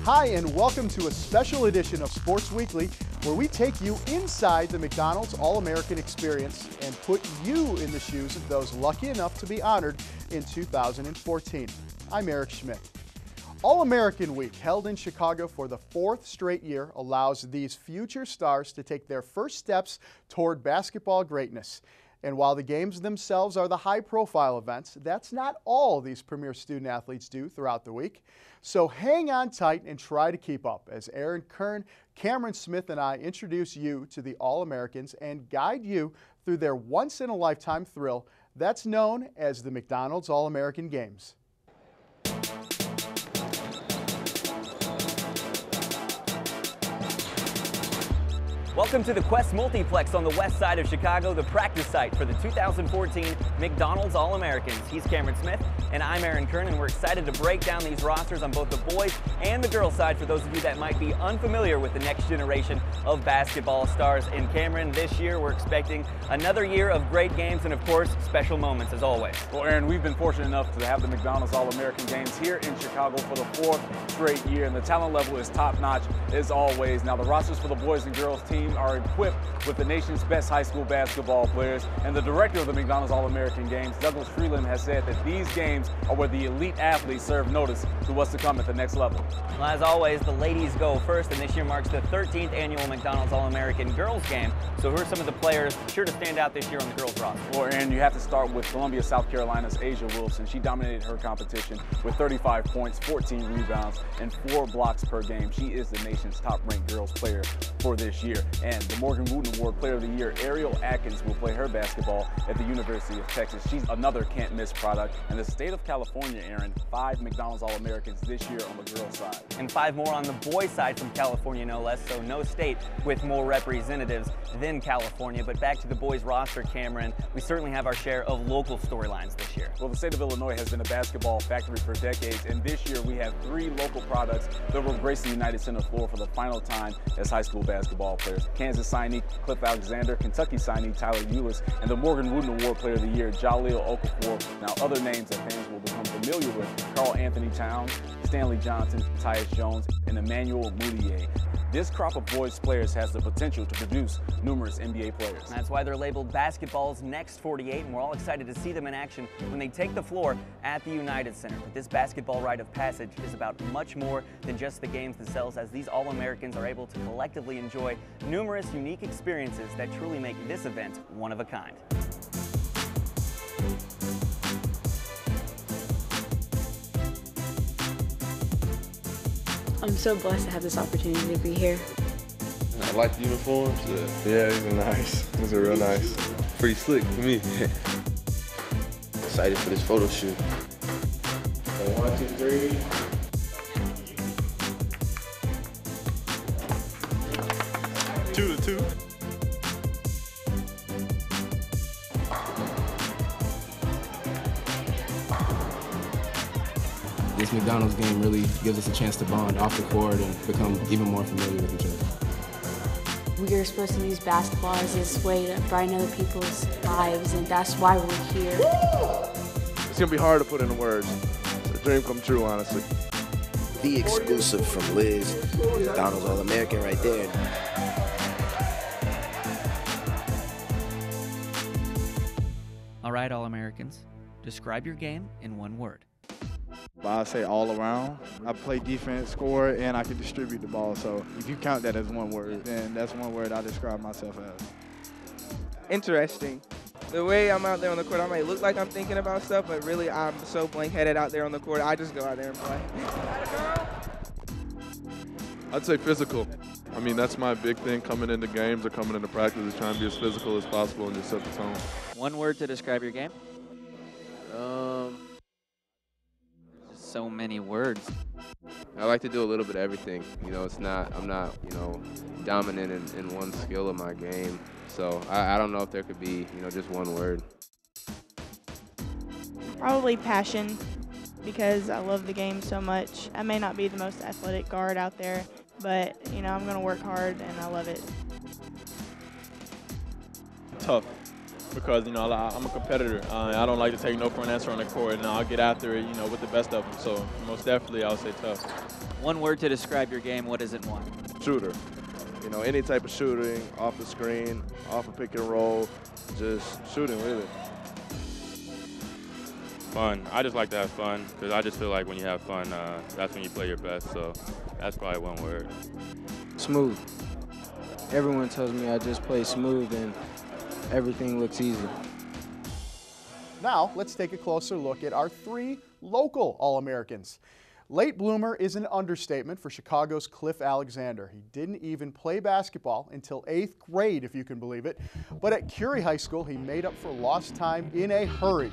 Hi, and welcome to a special edition of Sports Weekly, where we take you inside the McDonald's All American experience and put you in the shoes of those lucky enough to be honored in 2014. I'm Eric Schmidt. All American Week, held in Chicago for the 4th straight year, allows these future stars to take their first steps toward basketball greatness. And while the games themselves are the high-profile events, that's not all these premier student athletes do throughout the week. So hang on tight and try to keep up as Aaron Kirn, Camron Smith, and I introduce you to the All-Americans and guide you through their once-in-a-lifetime thrill that's known as the McDonald's All American Games. Welcome to the Quest Multiplex on the west side of Chicago, the practice site for the 2014 McDonald's All Americans. He's Camron Smith, and I'm Aaron Kirn, and we're excited to break down these rosters on both the boys and the girls side for those of you that might be unfamiliar with the next generation of basketball stars. And Camron, this year we're expecting another year of great games and, of course, special moments as always. Well, Aaron, we've been fortunate enough to have the McDonald's All American Games here in Chicago for the 4th straight year, and the talent level is top-notch as always. Now, the rosters for the boys and girls team are equipped with the nation's best high school basketball players, and the director of the McDonald's All American Games, Douglas Freeland, has said that these games are where the elite athletes serve notice to what's to come at the next level. Well, as always, the ladies go first, and this year marks the 13th annual McDonald's All American Girls Game. So who are some of the players sure to stand out this year on the girls roster? Well, Aaron, you have to start with Columbia, South Carolina's Asia Wilson. She dominated her competition with 35 points, 14 rebounds, and 4 blocks per game. She is the nation's top-ranked girls player for this year. And the Morgan Wooten Award Player of the Year, Ariel Atkins, will play her basketball at the University of Texas. She's another can't-miss product. And the state of California, Aaron, 5 McDonald's All Americans this year on the girls' side. And 5 more on the boys' side from California, no less, so no state with more representatives than California. But back to the boys' roster, Camron, we certainly have our share of local storylines this year. Well, the state of Illinois has been a basketball factory for decades, and this year we have 3 local products that will grace the United Center floor for the final time as high school basketball players. Kansas signee Cliff Alexander, Kentucky signee Tyler Eulis, and the Morgan Wooten Award Player of the Year, Jaleel Okafor. Now, other names that fans will become familiar with: Carl Anthony Towns, Stanley Johnson, Tyus Jones, and Emmanuel Mudiay. This crop of boys players has the potential to produce numerous NBA players. That's why they're labeled basketball's next 48, and we're all excited to see them in action when they take the floor at the United Center. But this basketball rite of passage is about much more than just the games themselves, as these All-Americans are able to collectively enjoy numerous unique experiences that truly make this event one of a kind. I'm so blessed to have this opportunity to be here. I like the uniforms. Yeah, these are nice. These are real nice. Pretty slick to me. Excited for this photo shoot. So 1, 2, 3. Two to two. This McDonald's game really gives us a chance to bond off the court and become even more familiar with each other. We are supposed to use basketball as this way to brighten other people's lives, and that's why we're here. It's gonna be hard to put into words. It's a dream come true, honestly. The exclusive from Liz, McDonald's All American right there. All right, All-Americans, describe your game in one word. I say all around. I play defense, score, and I can distribute the ball. So if you count that as one word, then that's one word I describe myself as. Interesting. The way I'm out there on the court, I might look like I'm thinking about stuff, but really I'm so blank-headed out there on the court, I just go out there and play. I'd say physical. I mean, that's my big thing coming into games or coming into practice, is trying to be as physical as possible and just set the tone. One word to describe your game? So many words. I like to do a little bit of everything. You know, I'm not, dominant in one skill of my game. So I don't know if there could be, just one word. Probably passion, because I love the game so much. I may not be the most athletic guard out there, but, I'm going to work hard and I love it. Tough. Because, I'm a competitor. I don't like to take no for an answer on the court, and I'll get after it, with the best of them. So most definitely, I would say tough. One word to describe your game, what is it and why? Shooter. You know, any type of shooting, off the screen, off a pick and roll, just shooting really. Fun. I just like to have fun because I just feel like when you have fun, that's when you play your best. So that's probably one word. Smooth. Everyone tells me I just play smooth and everything looks easy. Now, let's take a closer look at our 3 local All-Americans. Late bloomer is an understatement for Chicago's Cliff Alexander. He didn't even play basketball until 8th grade, if you can believe it. But at Curie High School, he made up for lost time in a hurry.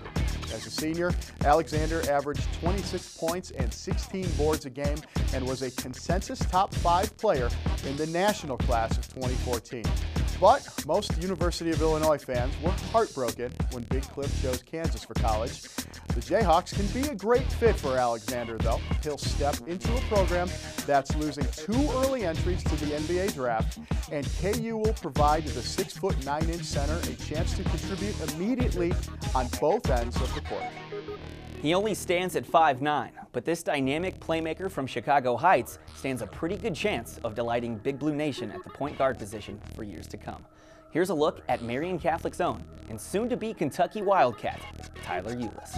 As a senior, Alexander averaged 26 points and 16 boards a game and was a consensus top 5 player in the national class of 2014. But most University of Illinois fans were heartbroken when Big Cliff chose Kansas for college. The Jayhawks can be a great fit for Alexander, though. He'll step into a program that's losing 2 early entries to the NBA draft, and KU will provide the 6'9" center a chance to contribute immediately on both ends of the court. He only stands at 5'9", but this dynamic playmaker from Chicago Heights stands a pretty good chance of delighting Big Blue Nation at the point guard position for years to come. Here's a look at Marion Catholic's own and soon-to-be Kentucky Wildcat, Tyler Ulis.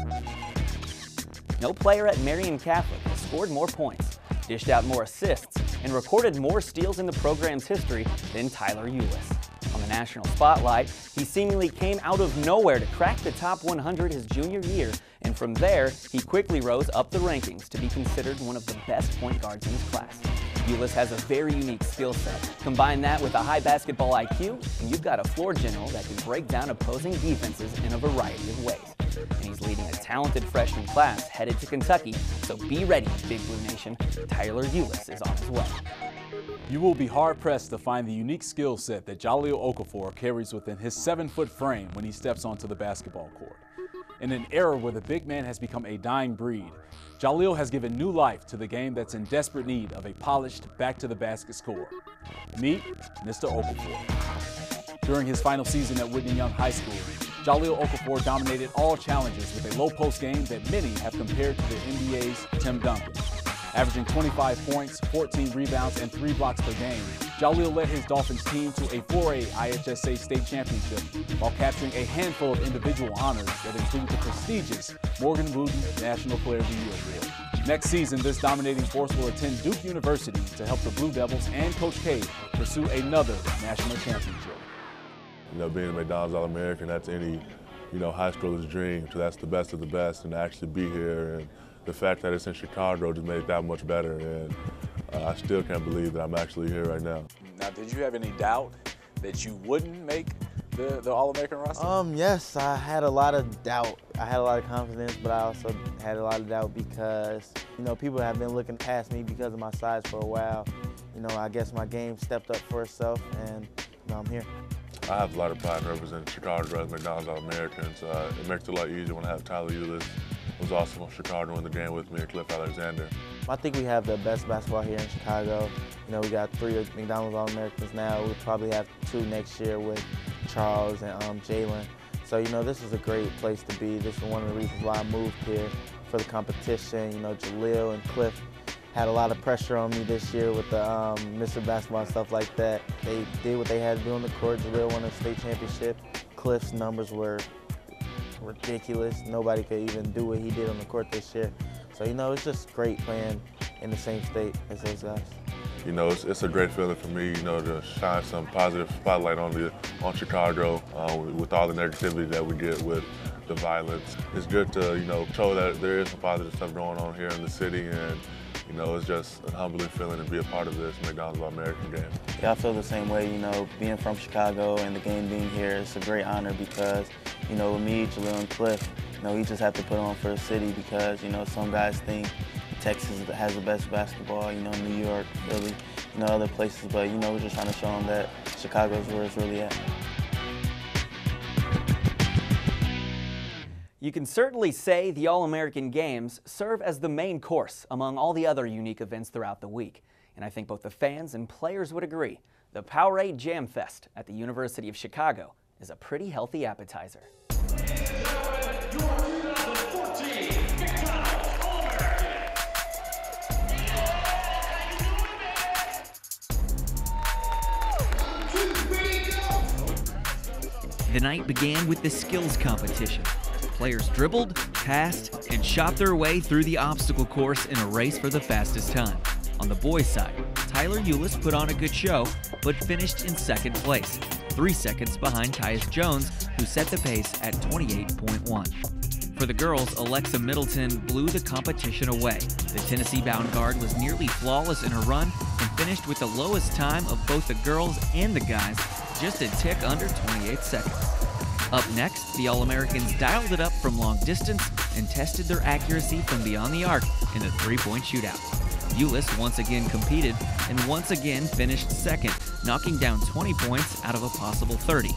No player at Marion Catholic has scored more points, dished out more assists, and recorded more steals in the program's history than Tyler Ulis. On the national spotlight, he seemingly came out of nowhere to crack the top 100 his junior year, and from there, he quickly rose up the rankings to be considered one of the best point guards in his class. Ulis has a very unique skill set. Combine that with a high basketball IQ, and you've got a floor general that can break down opposing defenses in a variety of ways. And he's leading a talented freshman class headed to Kentucky, so be ready, Big Blue Nation. Tyler Ulis is on his way. You will be hard-pressed to find the unique skill set that Jaleel Okafor carries within his 7-foot frame when he steps onto the basketball court. In an era where the big man has become a dying breed, Jaleel has given new life to the game that's in desperate need of a polished, back-to-the-basket scorer. Meet Mr. Okafor. During his final season at Whitney Young High School, Jaleel Okafor dominated all challenges with a low-post game that many have compared to the NBA's Tim Duncan. Averaging 25 points, 14 rebounds, and 3 blocks per game, Jaleel led his Dolphins team to a 4A IHSA state championship while capturing a handful of individual honors that include the prestigious Morgan Wooden National Player of the Year Award. Next season, this dominating force will attend Duke University to help the Blue Devils and Coach K pursue another national championship. You know, being a McDonald's All American, that's any, high schooler's dream. So that's the best of the best, and to actually be here, and the fact that it's in Chicago just made it that much better. And I still can't believe that I'm actually here right now. Now, did you have any doubt that you wouldn't make the All-American roster? Yes, I had a lot of doubt. I had a lot of confidence, but I also had a lot of doubt because, people have been looking past me because of my size for a while. I guess my game stepped up for itself, and I'm here. I have a lot of pride in representing Chicago as McDonald's All-Americans. It makes it a lot easier when I have Tyler Ulis, who's also from Chicago, in the game with me, and Cliff Alexander. I think we have the best basketball here in Chicago. We got 3 McDonald's All-Americans now. We'll probably have 2 next year with Charles and Jalen. So, this is a great place to be. This is one of the reasons why I moved here, for the competition. Jaleel and Cliff had a lot of pressure on me this year with the Mr. Basketball and stuff like that. They did what they had to do on the court. Jaleel won a state championship. Cliff's numbers were ridiculous. Nobody could even do what he did on the court this year. So, it's just great playing in the same state as those guys. It's a great feeling for me, to shine some positive spotlight on Chicago with all the negativity that we get with the violence. It's good to, show that there is some positive stuff going on here in the city, and it's just a humbling feeling to be a part of this McDonald's All-American game. Yeah, I feel the same way, being from Chicago and the game being here, it's a great honor because, with me, Jaleel and Cliff, we just have to put on for the city because, some guys think Texas has the best basketball, New York, Philly, other places, but, we're just trying to show them that Chicago's where it's really at. You can certainly say the All-American Games serve as the main course among all the other unique events throughout the week. And I think both the fans and players would agree. The Powerade Jam Fest at the University of Chicago is a pretty healthy appetizer. The night began with the skills competition. Players dribbled, passed, and shot their way through the obstacle course in a race for the fastest time. On the boys' side, Tyler Eulis put on a good show, but finished in second place, 3 seconds behind Tyus Jones, who set the pace at 28.1. For the girls, Alexa Middleton blew the competition away. The Tennessee-bound guard was nearly flawless in her run and finished with the lowest time of both the girls and the guys, just a tick under 28 seconds. Up next, the All-Americans dialed it up from long distance and tested their accuracy from beyond the arc in the three-point shootout. Eulis once again competed and once again finished second, knocking down 20 points out of a possible 30.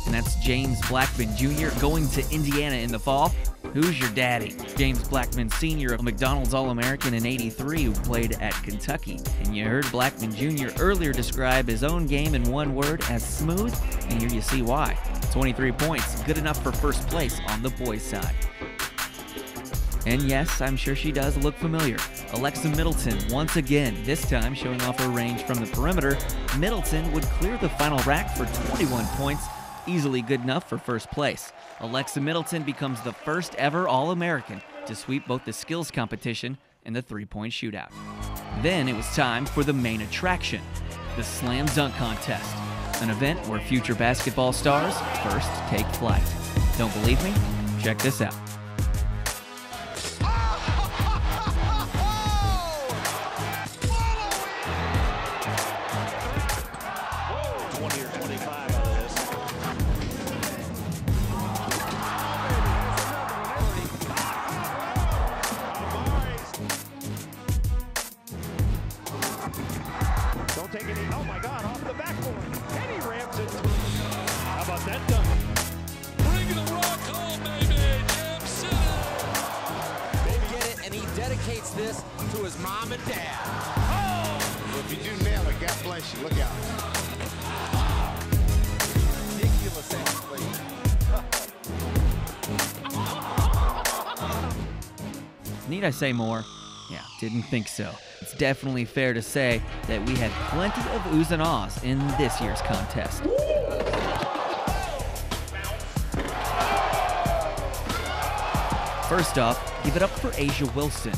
And that's James Blackman Jr. going to Indiana in the fall. Who's your daddy? James Blackman Sr., a McDonald's All American in '83 who played at Kentucky. And you heard Blackman Jr. earlier describe his own game in one word as smooth, and here you see why. 23 points, good enough for first place on the boys' side. And yes, I'm sure she does look familiar. Alexa Middleton once again, this time showing off her range from the perimeter. Middleton would clear the final rack for 21 points, easily good enough for first place. Alexa Middleton becomes the first ever All-American to sweep both the skills competition and the three-point shootout. Then it was time for the main attraction, the slam dunk contest, an event where future basketball stars first take flight. Don't believe me? Check this out. Oh my God, off the backboard. And he ramps it. How about that dunk? Bring the rock home, baby. Jam City. They get it, and he dedicates this to his mom and dad. Oh! If you do nail it, God bless you. Look out. Ridiculous athlete. Need I say more? Yeah, didn't think so. It's definitely fair to say that we had plenty of oohs and ahs in this year's contest. First off, give it up for Asia Wilson.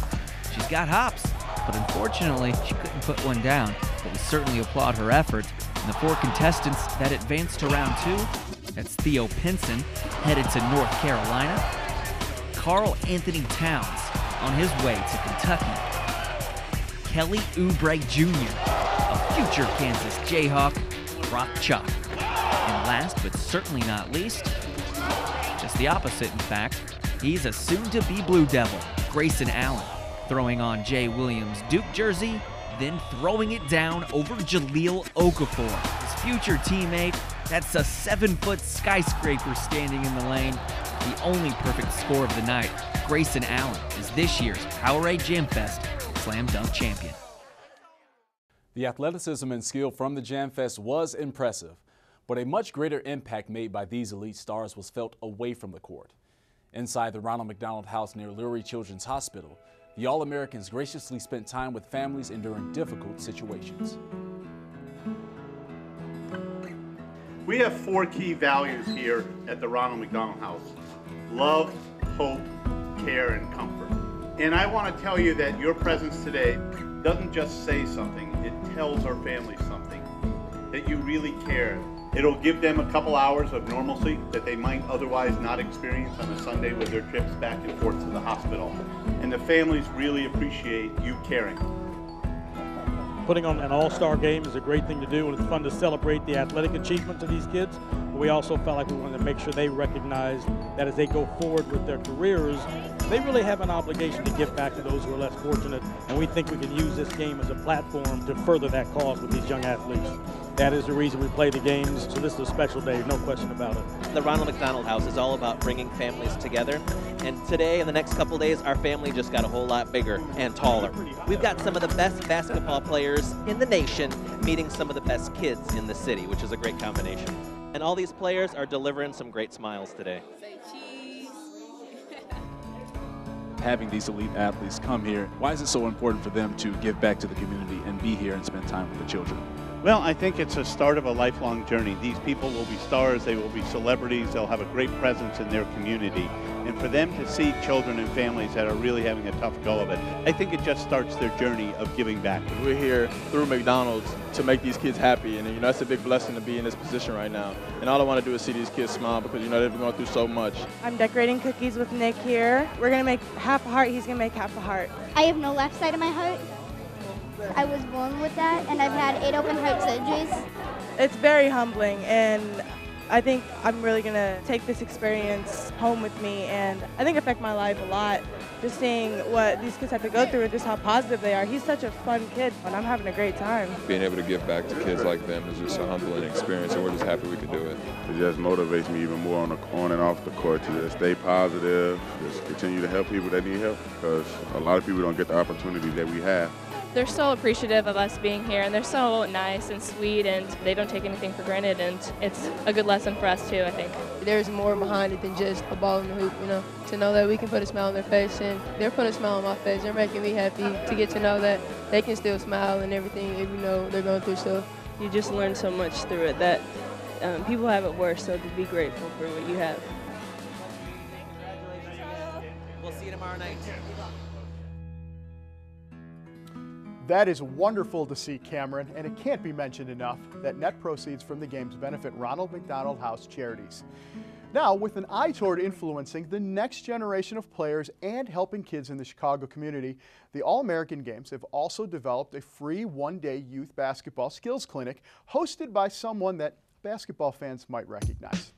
She's got hops, but unfortunately, she couldn't put one down, but we certainly applaud her effort. And the 4 contestants that advanced to round 2, that's Theo Pinson, headed to North Carolina, Carl Anthony Towns, on his way to Kentucky, Kelly Oubre Jr., a future Kansas Jayhawk, Rock Chalk. And last but certainly not least, just the opposite in fact, he's a soon-to-be Blue Devil, Grayson Allen, throwing on Jay Williams' Duke jersey, then throwing it down over Jahlil Okafor, his future teammate. That's a 7-foot skyscraper standing in the lane. The only perfect score of the night. Grayson Allen is this year's Powerade Jam Fest Slam Dunk Champion. The athleticism and skill from the Jam Fest was impressive, but a much greater impact made by these elite stars was felt away from the court. Inside the Ronald McDonald House near Lurie Children's Hospital, the All-Americans graciously spent time with families enduring difficult situations. We have 4 key values here at the Ronald McDonald House: love, hope, care, and comfort. And I want to tell you that your presence today doesn't just say something, it tells our families something, that you really care. It'll give them a couple hours of normalcy that they might otherwise not experience on a Sunday with their trips back and forth to the hospital. And the families really appreciate you caring. Putting on an all-star game is a great thing to do, and it's fun to celebrate the athletic achievements of these kids. But we also felt like we wanted to make sure they recognize that as they go forward with their careers, they really have an obligation to give back to those who are less fortunate, and we think we can use this game as a platform to further that cause with these young athletes. That is the reason we play the games, so this is a special day, no question about it. The Ronald McDonald House is all about bringing families together, and today, in the next couple days, our family just got a whole lot bigger and taller. We've got some of the best basketball players in the nation meeting some of the best kids in the city, which is a great combination. And all these players are delivering some great smiles today. Having these elite athletes come here, why is it so important for them to give back to the community and be here and spend time with the children? Well, I think it's a start of a lifelong journey. These people will be stars, they will be celebrities, they'll have a great presence in their community. And for them to see children and families that are really having a tough go of it, I think it just starts their journey of giving back. We're here through McDonald's to make these kids happy, and that's a big blessing to be in this position right now. And all I want to do is see these kids smile because they've been going through so much. I'm decorating cookies with Nick here. We're gonna make half a heart, he's gonna make half a heart. I have no left side of my heart. I was born with that, and I've had 8 open heart surgeries. It's very humbling, and I think I'm really going to take this experience home with me, and I think affect my life a lot. Just seeing what these kids have to go through and just how positive they are. He's such a fun kid, and I'm having a great time. Being able to give back to kids like them is just a humbling experience, and we're just happy we could do it. It just motivates me even more on and off the court to just stay positive, just continue to help people that need help, because a lot of people don't get the opportunity that we have. They're so appreciative of us being here, and they're so nice and sweet, and they don't take anything for granted, and it's a good lesson for us too, I think. There's more behind it than just a ball in the hoop, to know that we can put a smile on their face, and they're putting a smile on my face. They're making me happy to get to know that they can still smile and everything, even though they're going through stuff. You just learn so much through it that people have it worse, so to be grateful for what you have. We'll see you tomorrow night. That is wonderful to see, Cameron, and it can't be mentioned enough that net proceeds from the games benefit Ronald McDonald House Charities. Now, with an eye toward influencing the next generation of players and helping kids in the Chicago community, the All American Games have also developed a free one-day youth basketball skills clinic hosted by someone that basketball fans might recognize.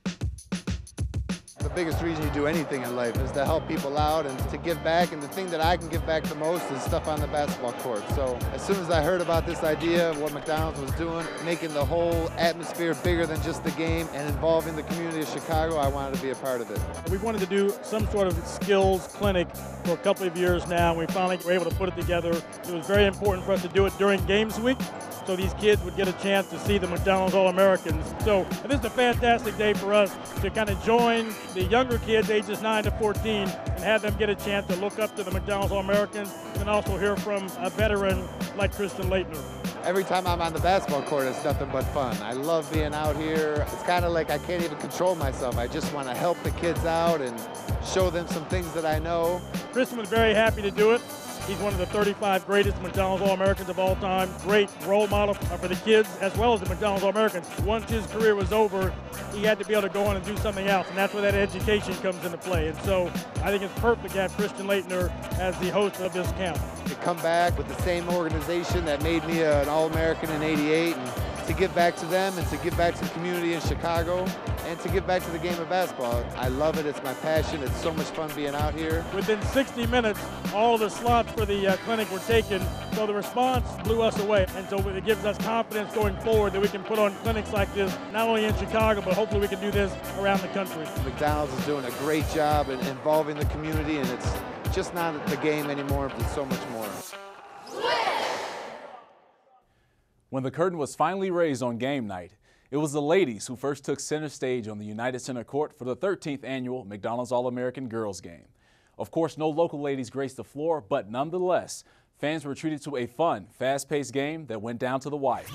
The biggest reason you do anything in life is to help people out and to give back, and the thing that I can give back the most is stuff on the basketball court. So as soon as I heard about this idea of what McDonald's was doing, making the whole atmosphere bigger than just the game and involving the community of Chicago, I wanted to be a part of it. We wanted to do some sort of skills clinic for a couple of years now, and we finally were able to put it together. It was very important for us to do it during Games Week, so these kids would get a chance to see the McDonald's All Americans. So this is a fantastic day for us to kind of join the younger kids, ages 9 to 14, and have them get a chance to look up to the McDonald's All Americans, and also hear from a veteran like Kristen Leitner. Every time I'm on the basketball court, it's nothing but fun. I love being out here. It's kind of like I can't even control myself. I just want to help the kids out and show them some things that I know. Kristen was very happy to do it. He's one of the 35 greatest McDonald's All-Americans of all time. Great role model for the kids as well as the McDonald's All-Americans. Once his career was over, he had to be able to go on and do something else, and that's where that education comes into play. And so I think it's perfect to have Kristen Leitner as the host of this camp. To come back with the same organization that made me an All-American in '88, and to give back to them and to give back to the community in Chicago and to give back to the game of basketball. I love it. It's my passion. It's so much fun being out here. Within 60 minutes, all the slots for the clinic were taken, so the response blew us away. And so it gives us confidence going forward that we can put on clinics like this, not only in Chicago, but hopefully we can do this around the country. McDonald's is doing a great job in involving the community, and it's just not the game anymore, it's so much more. When the curtain was finally raised on game night, it was the ladies who first took center stage on the United Center Court for the 13th annual McDonald's All American Girls Game. Of course, no local ladies graced the floor, but nonetheless, fans were treated to a fun, fast-paced game that went down to the wire.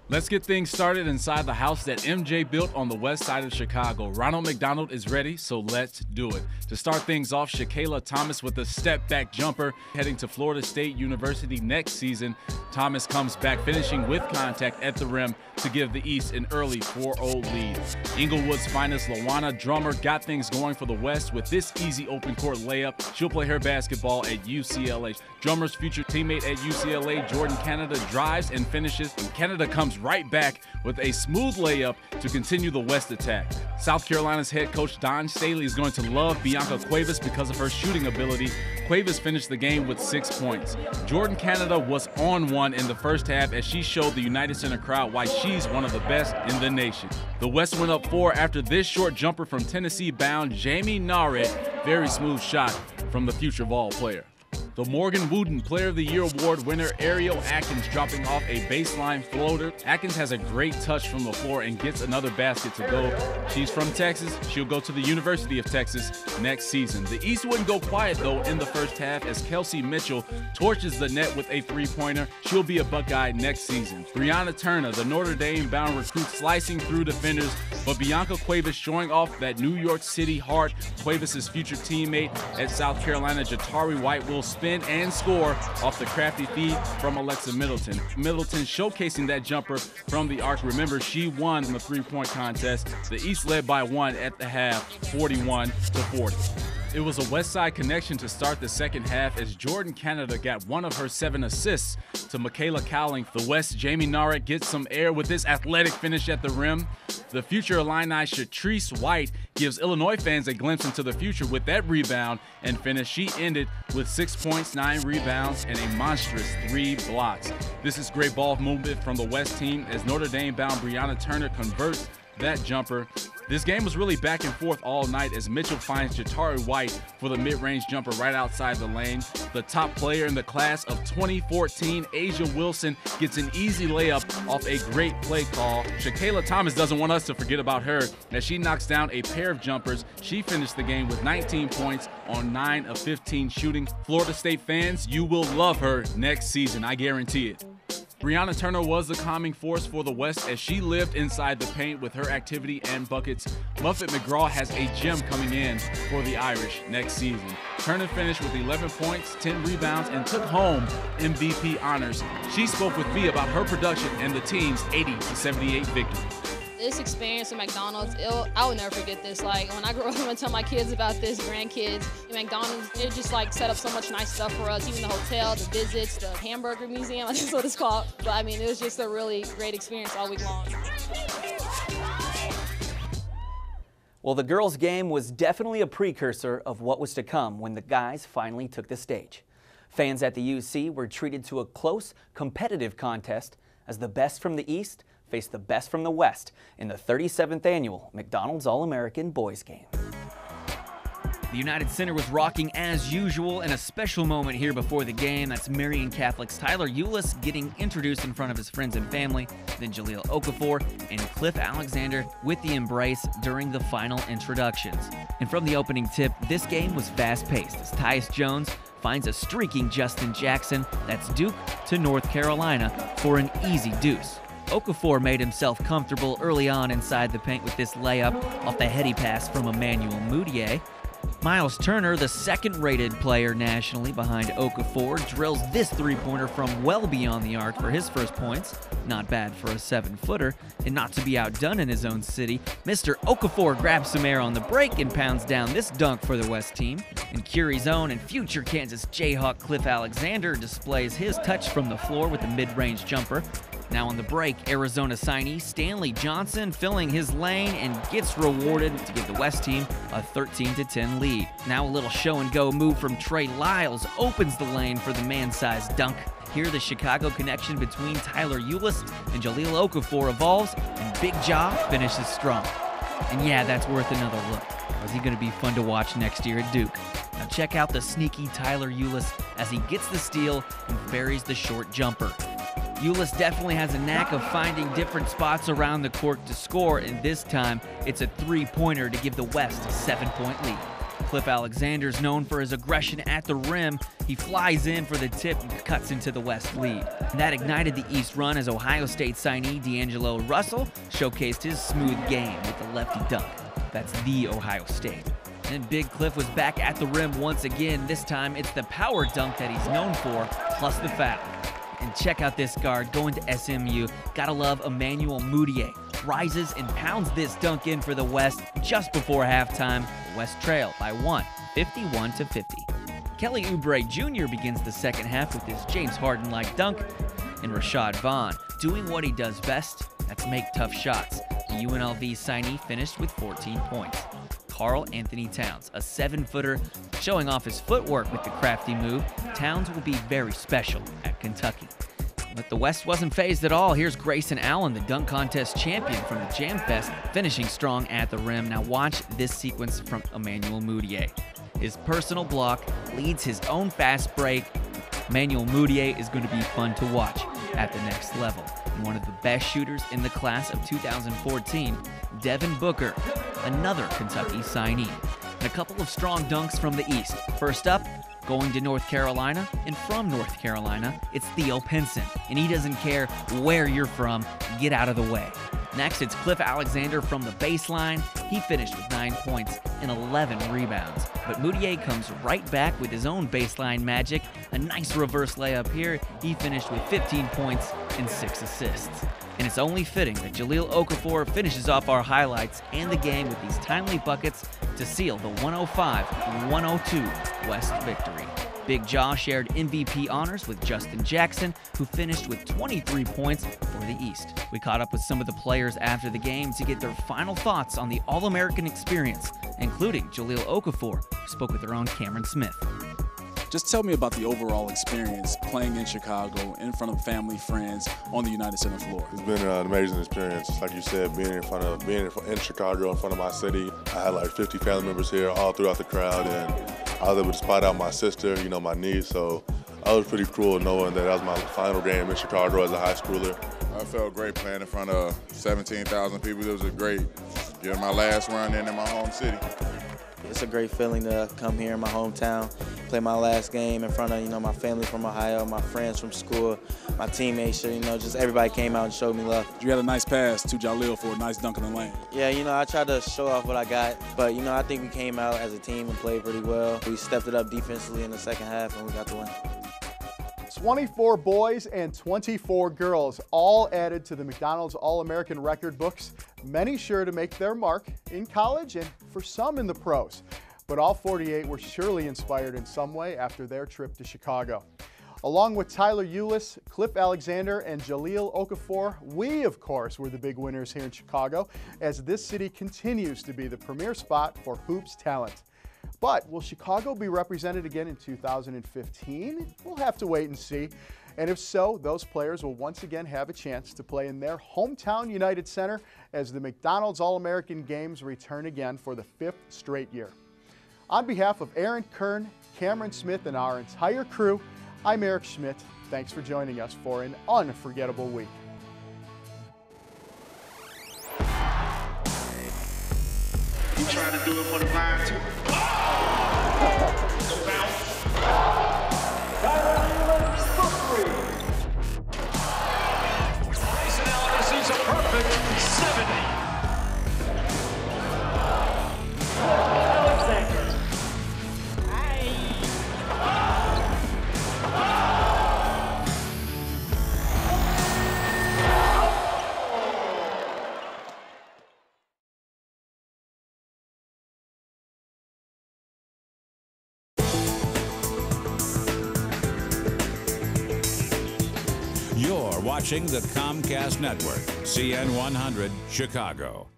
Let's get things started inside the house that MJ built on the west side of Chicago. Ronald McDonald is ready, so let's do it. To start things off, Shakayla Thomas with a step-back jumper heading to Florida State University next season. Thomas comes back, finishing with contact at the rim to give the East an early 4-0 lead. Inglewood's finest Lawana Drummer got things going for the West with this easy open court layup. She'll play her basketball at UCLA. Drummer's future teammate at UCLA, Jordan Canada, drives and finishes, and Canada comes right back with a smooth layup to continue the West attack. South Carolina's head coach Don Staley is going to love Bianca Cuevas because of her shooting ability. Cuevas finished the game with 6 points. Jordan Canada was on one in the first half as she showed the United Center crowd why she's one of the best in the nation. The West went up 4 after this short jumper from Tennessee-bound Jamie Narrett. Very smooth shot from the future ball player. The Morgan Wooden Player of the Year Award winner Ariel Atkins dropping off a baseline floater. Atkins has a great touch from the floor and gets another basket to go. She's from Texas. She'll go to the University of Texas next season. The East wouldn't go quiet, though, in the first half as Kelsey Mitchell torches the net with a three-pointer. She'll be a Buckeye next season. Brianna Turner, the Notre Dame-bound recruit, slicing through defenders, but Bianca Cuevas showing off that New York City heart. Cuevas' future teammate at South Carolina, Jatari White, will spin and score off the crafty feed from Alexa Middleton. Middleton showcasing that jumper from the arc. Remember, she won the three-point contest. The East led by 1 at the half, 41-40. It was a West Side connection to start the second half as Jordan Canada got one of her 7 assists to Michaela Cowling. The West, Jamie Narek gets some air with this athletic finish at the rim. The future Illini Shatrice White gives Illinois fans a glimpse into the future with that rebound and finish. She ended with 6 points, 9 rebounds, and a monstrous 3 blocks. This is great ball movement from the West team as Notre Dame-bound Brianna Turner converts that jumper. This game was really back and forth all night as Mitchell finds Jatari White for the mid-range jumper right outside the lane. The top player in the class of 2014, Asia Wilson, gets an easy layup off a great play call. Shakayla Thomas doesn't want us to forget about her as she knocks down a pair of jumpers. She finished the game with 19 points on 9 of 15 shooting. Florida State fans, you will love her next season, I guarantee it. Brianna Turner was the calming force for the West as she lived inside the paint with her activity and buckets. Muffet McGraw has a gem coming in for the Irish next season. Turner finished with 11 points, 10 rebounds, and took home MVP honors. She spoke with me about her production and the team's 80-78 victory. This experience at McDonald's, I will never forget this. Like, when I grow up, I'm gonna tell my kids about this, grandkids. At McDonald's, they just like set up so much nice stuff for us, even the hotel, the visits, the hamburger museum, that's what it's called. But I mean, it was just a really great experience all week long. Well, the girls' game was definitely a precursor of what was to come when the guys finally took the stage. Fans at the UC were treated to a close, competitive contest as the best from the East faced the best from the West in the 37th annual McDonald's All American Boys Game. The United Center was rocking as usual, and a special moment here before the game. That's Marian Catholic's Tyler Eulis getting introduced in front of his friends and family, then Jaleel Okafor and Cliff Alexander with the embrace during the final introductions. And from the opening tip, this game was fast-paced as Tyus Jones finds a streaking Justin Jackson. That's Duke to North Carolina for an easy deuce. Okafor made himself comfortable early on inside the paint with this layup off the heady pass from Emmanuel Mudiay. Miles Turner, the second-rated player nationally behind Okafor, drills this three-pointer from well beyond the arc for his first points. Not bad for a 7-footer. And not to be outdone in his own city, Mr. Okafor grabs some air on the break and pounds down this dunk for the West team. And Curie's own and future Kansas Jayhawk Cliff Alexander displays his touch from the floor with a mid-range jumper. Now on the break, Arizona signee Stanley Johnson filling his lane and gets rewarded to give the West team a 13-10 lead. Now a little show-and-go move from Trey Lyles opens the lane for the man-sized dunk. Here the Chicago connection between Tyler Eulis and Jaleel Okafor evolves, and Big Ja finishes strong. And yeah, that's worth another look. Is he going to be fun to watch next year at Duke? Now check out the sneaky Tyler Eulis as he gets the steal and buries the short jumper. Eulis definitely has a knack of finding different spots around the court to score, and this time it's a three-pointer to give the West a 7-point lead. Cliff Alexander's known for his aggression at the rim. He flies in for the tip and cuts into the West lead. And that ignited the East run as Ohio State signee D'Angelo Russell showcased his smooth game with the lefty dunk. That's the Ohio State. And Big Cliff was back at the rim once again. This time it's the power dunk that he's known for, plus the foul. And check out this guard going to SMU. Gotta love Emmanuel Mudiay. Rises and pounds this dunk in for the West just before halftime. The West trail by 1, 51-50. Kelly Oubre Jr. begins the second half with his James Harden-like dunk. And Rashad Vaughn doing what he does best, that's make tough shots. The UNLV signee finished with 14 points. Karl Anthony Towns, a 7-footer, showing off his footwork with the crafty move. Towns will be very special at Kentucky. But the West wasn't fazed at all. Here's Grayson Allen, the dunk contest champion from the Jam Fest, finishing strong at the rim. Now watch this sequence from Emmanuel Mudiay. his personal block, leads his own fast break. Manuel Moutier is going to be fun to watch at the next level. And one of the best shooters in the class of 2014, Devin Booker, another Kentucky signee. And a couple of strong dunks from the East. First up, going to North Carolina, and from North Carolina, it's Theo Pinson. And he doesn't care where you're from, get out of the way. Next, it's Cliff Alexander from the baseline. He finished with 9 points and 11 rebounds. But Moutier comes right back with his own baseline magic. A nice reverse layup here. He finished with 15 points and 6 assists. And it's only fitting that Jahlil Okafor finishes off our highlights and the game with these timely buckets to seal the 105-102 West victory. Big Jaw shared MVP honors with Justin Jackson, who finished with 23 points for the East. We caught up with some of the players after the game to get their final thoughts on the All-American experience, including Jahlil Okafor, who spoke with their own Camron Smith. Just tell me about the overall experience playing in Chicago, in front of family, friends, on the United Center floor. It's been an amazing experience. Like you said, being in Chicago, in front of my city. I had like 50 family members here all throughout the crowd, and I was able to spot out my sister, my niece, so that was pretty cool knowing that was my final game in Chicago as a high schooler. I felt great playing in front of 17,000 people. It was a great, my last run in my home city. It's a great feeling to come here in my hometown, play my last game in front of, my family from Ohio, my friends from school, my teammates, just everybody came out and showed me love. You had a nice pass to Jahlil for a nice dunk in the lane. Yeah, I tried to show off what I got, but, I think we came out as a team and played pretty well. We stepped it up defensively in the second half, and we got the win. 24 boys and 24 girls, all added to the McDonald's All American record books, many sure to make their mark in college and for some in the pros. But all 48 were surely inspired in some way after their trip to Chicago. Along with Tyler Ulis, Cliff Alexander, and Jahlil Okafor, we, of course, were the big winners here in Chicago, as this city continues to be the premier spot for hoops talent. But will Chicago be represented again in 2015? We'll have to wait and see. And if so, those players will once again have a chance to play in their hometown United Center as the McDonald's All American Games return again for the 5th straight year. On behalf of Aaron Kirn, Camron Smith, and our entire crew, I'm Eric Schmidt. Thanks for joining us for an unforgettable week. You trying to do it for the line too? The bounce. Grayson Allen receives a perfect 70. Alexander. You're watching the Comcast Network, CN 100, Chicago.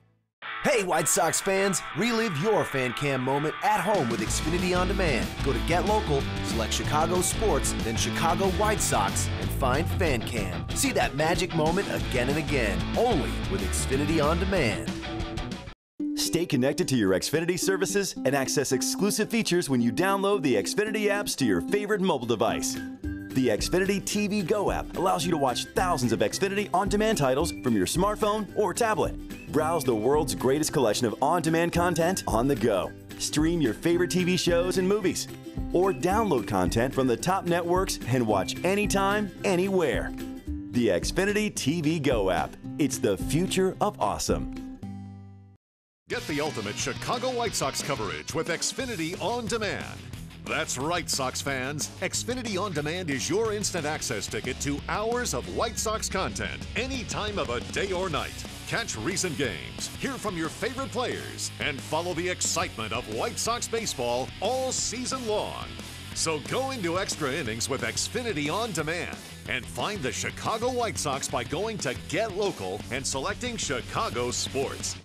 Hey, White Sox fans, relive your fan cam moment at home with Xfinity On Demand. Go to Get Local, select Chicago Sports, then Chicago White Sox, and find Fan Cam. See that magic moment again and again, only with Xfinity On Demand. Stay connected to your Xfinity services and access exclusive features when you download the Xfinity apps to your favorite mobile device. The Xfinity TV Go app allows you to watch thousands of Xfinity on-demand titles from your smartphone or tablet. Browse the world's greatest collection of on-demand content on the go. Stream your favorite TV shows and movies. Or download content from the top networks and watch anytime, anywhere. The Xfinity TV Go app. It's the future of awesome. Get the ultimate Chicago White Sox coverage with Xfinity On Demand. That's right, Sox fans. Xfinity On Demand is your instant access ticket to hours of White Sox content any time of a day or night. Catch recent games, hear from your favorite players, and follow the excitement of White Sox baseball all season long. So go into extra innings with Xfinity On Demand and find the Chicago White Sox by going to Get Local and selecting Chicago Sports.